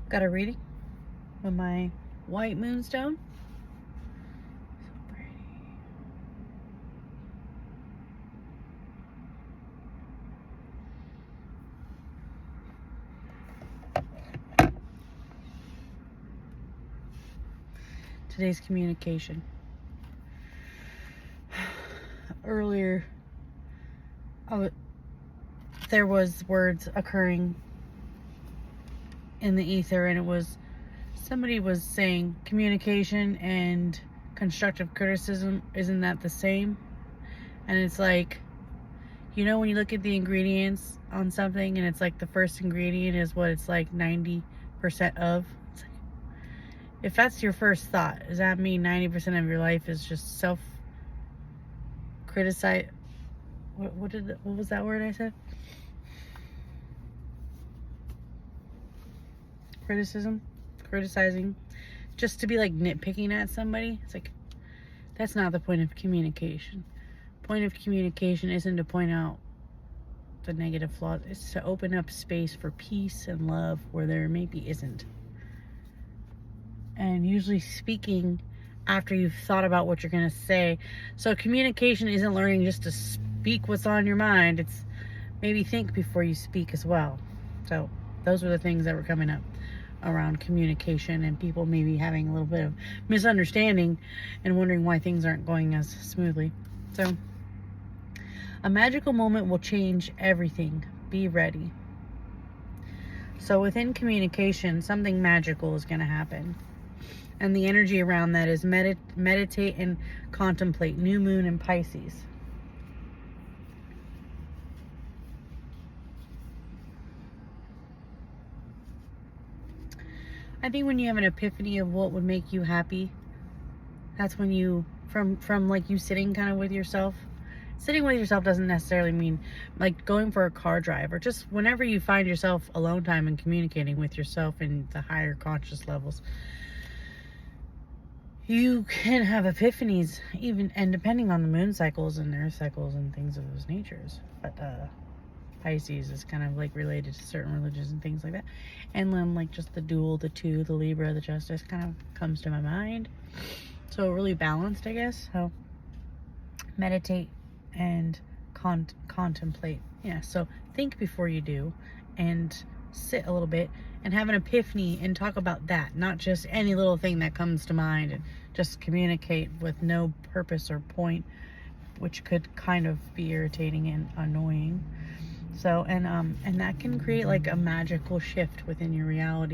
Got a reading with my white moonstone. So pretty. Today's communication. Earlier, there was words occurring in the ether, and it was somebody was saying communication and constructive criticism, isn't that the same? And it's like, you know, when you look at the ingredients on something and it's like the first ingredient is what it's like 90% of. It's like, if that's your first thought, does that mean 90% of your life is just self criticize? What was that word I said? Criticizing, just to be like nitpicking at somebody. It's like, that's not the point of communication. Point of communication isn't to point out the negative flaws. It's to open up space for peace and love where there maybe isn't. And usually speaking after you've thought about what you're going to say. So communication isn't learning just to speak what's on your mind. It's maybe think before you speak as well. So those were the things that were coming up around communication, and people maybe having a little bit of misunderstanding and wondering why things aren't going as smoothly. So a magical moment will change everything. Be ready. So within communication, something magical is going to happen. And the energy around that is meditate and contemplate. New moon in Pisces. I think when you have an epiphany of what would make you happy, that's when you, from like you sitting kind of with yourself. Sitting with yourself doesn't necessarily mean like going for a car drive, or just whenever you find yourself alone time and communicating with yourself in the higher conscious levels. You can have epiphanies, even, and depending on the moon cycles and earth cycles and things of those natures. But Pisces is kind of like related to certain religions and things like that. And then like just the dual, the two, the Libra, the Justice kind of comes to my mind. So really balanced, I guess. So meditate and contemplate. Yeah, so think before you do, and sit a little bit and have an epiphany and talk about that, not just any little thing that comes to mind, and just communicate with no purpose or point, which could kind of be irritating and annoying. So, and that can create like a magical shift within your reality.